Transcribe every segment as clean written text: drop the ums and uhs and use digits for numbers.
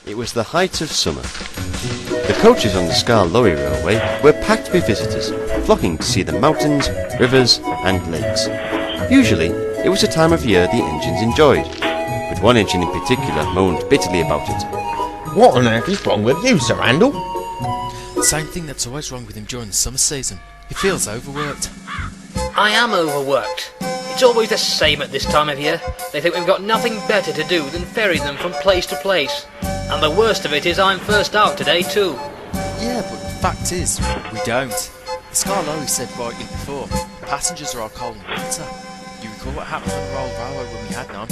It was the height of summer. The coaches on the Skarloey railway were packed with visitors, flocking to see the mountains, rivers and lakes. Usually, it was a time of year the engines enjoyed, but one engine in particular moaned bitterly about it. What on earth is wrong with you, Sir Handel? The same thing that's always wrong with him during the summer season. He feels overworked. I am overworked. It's always the same at this time of year. They think we've got nothing better to do than ferry them from place to place. And the worst of it is I'm first out today too. Yeah, but the fact is, we don't. The Skarloey said rightly before, passengers are our coal and water. You recall what happened on the Royal Railway when we had none?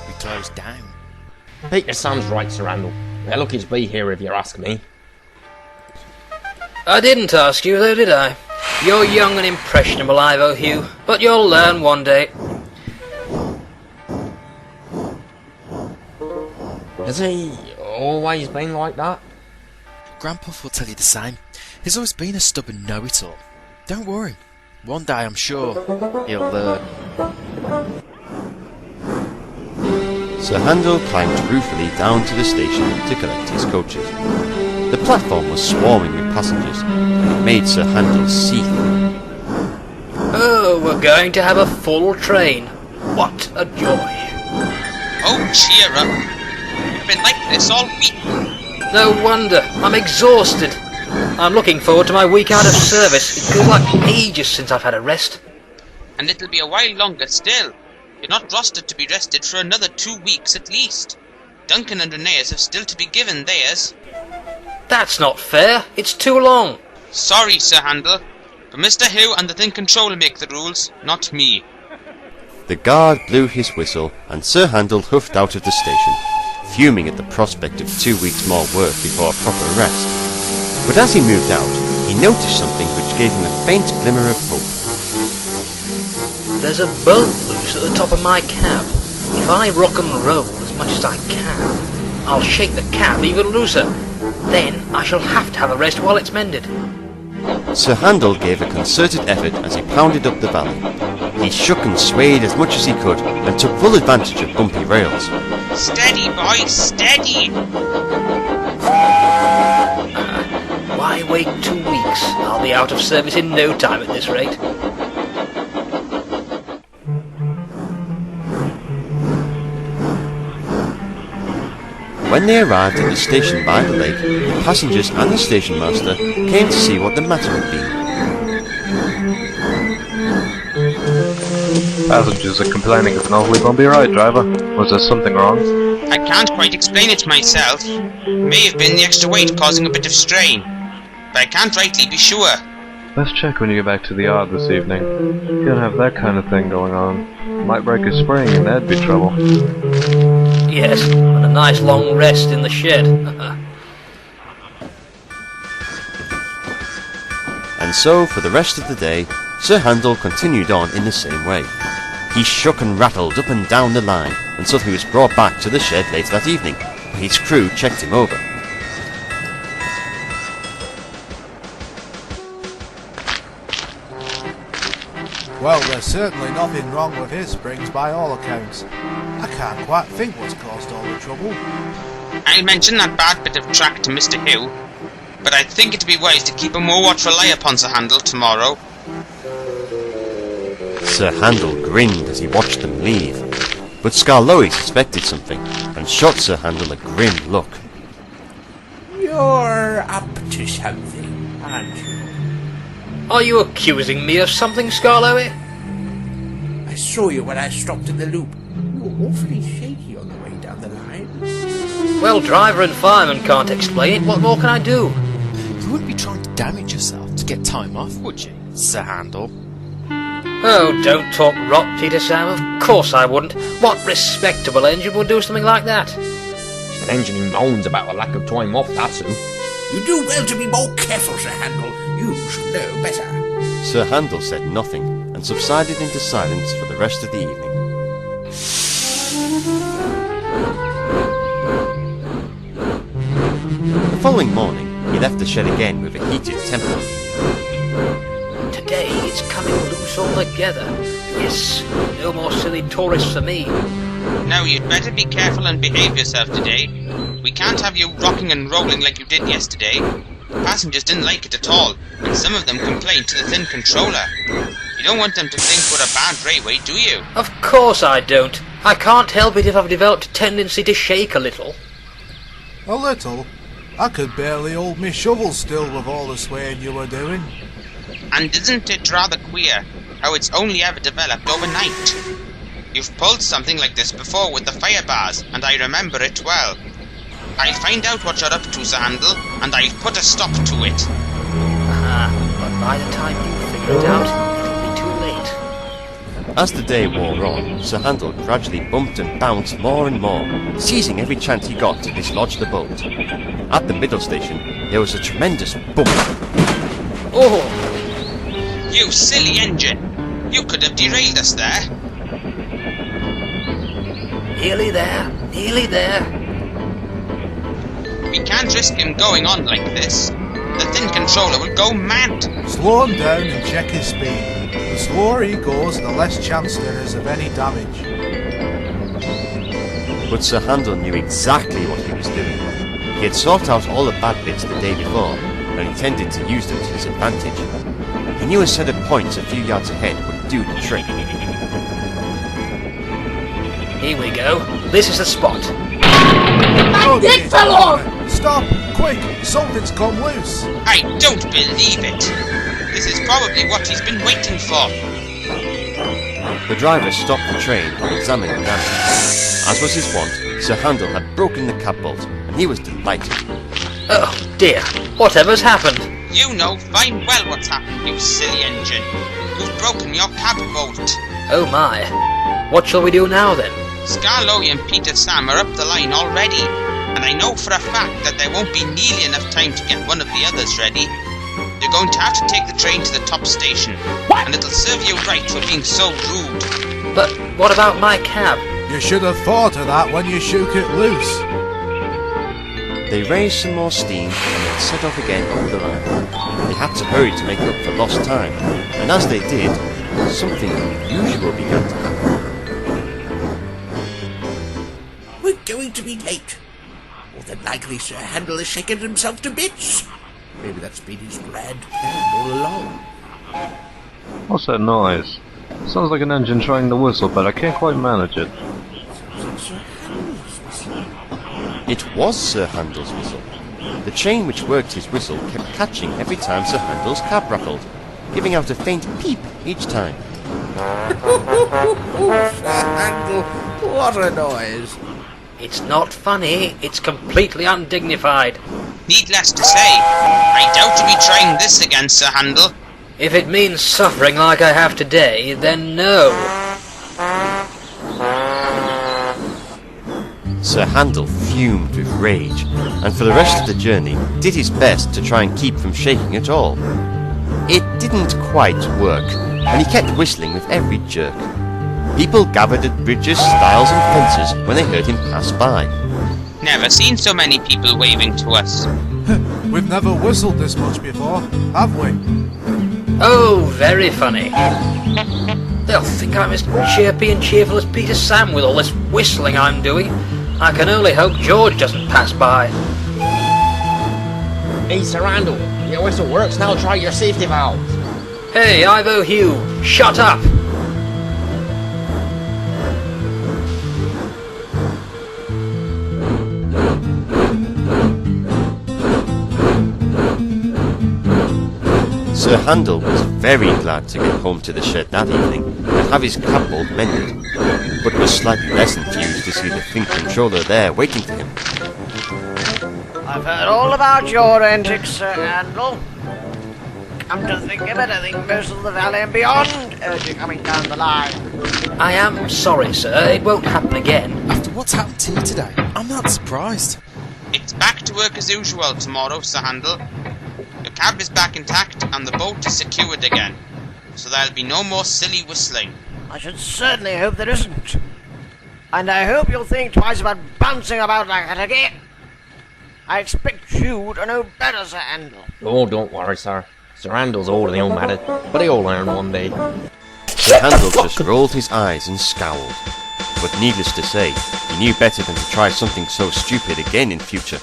We closed down. Peter sounds right, Sir Handel. They're lucky to be here if you ask me. I didn't ask you though, did I? You're young and impressionable, Ivo Hugh, but you'll learn one day. Has he always been like that? Grandpa will tell you the same. He's always been a stubborn know-it-all. Don't worry. One day, I'm sure, he'll learn. Sir Handel climbed ruefully down to the station to collect his coaches. The platform was swarming with passengers, and it made Sir Handel seethe. Oh, we're going to have a full train. What a joy. Oh, cheer up. You've been like this all week. No wonder. I'm exhausted. I'm looking forward to my week out of service. It feels like ages since I've had a rest. And it'll be a while longer still. You're not rostered to be rested for another 2 weeks at least. Duncan and Reneus have still to be given theirs. That's not fair. It's too long. Sorry, Sir Handel, but Mr. Hugh and the Thing Controller make the rules, not me. The guard blew his whistle, and Sir Handel huffed out of the station, fuming at the prospect of 2 weeks more work before a proper rest. But as he moved out, he noticed something which gave him a faint glimmer of hope. There's a bolt loose at the top of my cab. If I rock and roll as much as I can, I'll shake the cab even looser. Then I shall have to have a rest while it's mended. Sir Handel gave a concerted effort as he pounded up the valley. He shook and swayed as much as he could, and took full advantage of bumpy rails. Steady, boys, steady! Why wait 2 weeks? I'll be out of service in no time at this rate. When they arrived at the station by the lake, the passengers and the station master came to see what the matter had been. Passengers are complaining of an awfully bumpy ride, driver. Was there something wrong? I can't quite explain it myself. May have been the extra weight causing a bit of strain, but I can't rightly be sure. Let's check when you get back to the yard this evening. You don't have that kind of thing going on. Might break a spring and that'd be trouble. Yes, and a nice long rest in the shed. And so, for the rest of the day, Sir Handel continued on in the same way. He shook and rattled up and down the line, until he was brought back to the shed later that evening, where his crew checked him over. Well, there's certainly nothing wrong with his springs by all accounts. I can't quite think what's caused all the trouble. I'll mention that bad bit of track to Mr. Hugh, but I think it'd be wise to keep a more watchful eye upon Sir Handel tomorrow. Sir Handel grinned as he watched them leave, but Skarloey suspected something, and shot Sir Handel a grim look. You're up to something, aren't you? Are you accusing me of something, Skarloey? I saw you when I stopped in the loop. You were awfully shaky on the way down the line. Well, driver and fireman can't explain it. What more can I do? You wouldn't be trying to damage yourself to get time off, would you, Sir Handel? Oh, don't talk rot, Peter Sam. Of course I wouldn't. What respectable engine would do something like that? An engine who moans about a lack of time off, that's who. You do well to be more careful, Sir Handel. You should know better. Sir Handel said nothing, and subsided into silence for the rest of the evening. The following morning, he left the shed again with a heated temper. Today it's coming loose altogether. Yes, no more silly tourists for me. Now you'd better be careful and behave yourself today. We can't have you rocking and rolling like you did yesterday. The passengers didn't like it at all, and some of them complained to the thin controller. You don't want them to think we're a bad railway, do you? Of course I don't. I can't help it if I've developed a tendency to shake a little. A little? I could barely hold me shovel still with all the swaying you were doing. And isn't it rather queer how it's only ever developed overnight? You've pulled something like this before with the fire bars, and I remember it well. I'll find out what you're up to, Sir Handel, and I'll put a stop to it. But by the time you figure it out, it'll be too late. As the day wore on, Sir Handel gradually bumped and bounced more and more, seizing every chance he got to dislodge the bolt. At the middle station, there was a tremendous bump. Oh! You silly engine! You could have derailed us there. Nearly there, nearly there. We can't risk him going on like this. The thin controller will go mad. Slow him down and check his speed. The slower he goes, the less chance there is of any damage. But Sir Handel knew exactly what he was doing. He had sought out all the bad bits the day before, and intended to use them to his advantage. He knew a set of points a few yards ahead would do the trick. Here we go. This is the spot. Oh, It fell off! Stop! Quick! Something's come loose! I don't believe it. This is probably what he's been waiting for. The driver stopped the train and examined the damage. As was his wont, Sir Handel had broken the cab bolt, and he was delighted. Oh dear, whatever's happened? You know fine well what's happened, you silly engine. You've broken your cab bolt. Oh my. What shall we do now then? Skarloey and Peter Sam are up the line already, and I know for a fact that there won't be nearly enough time to get one of the others ready. You're going to have to take the train to the top station, and it'll serve you right for being so rude. But what about my cab? You should have thought of that when you shook it loose. They raised some more steam and then set off again over the line. They had to hurry to make up for lost time, and as they did, something unusual began to happen. We're going to be late. More than likely Sir Handel has shaken himself to bits. Maybe that's been his grand plan all along. What's that noise? Sounds like an engine trying to whistle, but I can't quite manage it. Sir Handel's whistling. It was Sir Handel's whistle. The chain which worked his whistle kept catching every time Sir Handel's cab rattled, giving out a faint peep each time. Sir Handel, what a noise! It's not funny, it's completely undignified. Needless to say, I doubt you'll be trying this again, Sir Handel. If it means suffering like I have today, then no. Sir Handel fumed with rage, and for the rest of the journey did his best to try and keep from shaking at all. It didn't quite work, and he kept whistling with every jerk. People gathered at bridges, stiles and fences when they heard him pass by. Never seen so many people waving to us. We've never whistled this much before, have we? Oh, very funny. They'll think I'm as chirpy and cheerful as Peter Sam with all this whistling I'm doing. I can only hope George doesn't pass by. Hey, Sir Handel, your whistle works, now try your safety valve. Hey, Ivo Hugh, shut up! Sir Handel was very glad to get home to the shed that evening and have his cab bolt mended, but was slightly less enthused to see the thin controller there waiting for him. I've heard all about your antics, Sir Handel. Come to think of it, I think most of the valley and beyond urge you coming down the line. I am sorry, sir, it won't happen again. After what's happened to you today, I'm not surprised. It's back to work as usual tomorrow, Sir Handel. The cab is back intact and the boat is secured again, so there'll be no more silly whistling. I should certainly hope there isn't. And I hope you'll think twice about bouncing about like that again. I expect you to know better, Sir Handel. Oh, don't worry, sir. Sir Handel's older than at it, but he'll learn one day. Sir Handel just rolled his eyes and scowled. but needless to say, he knew better than to try something so stupid again in future.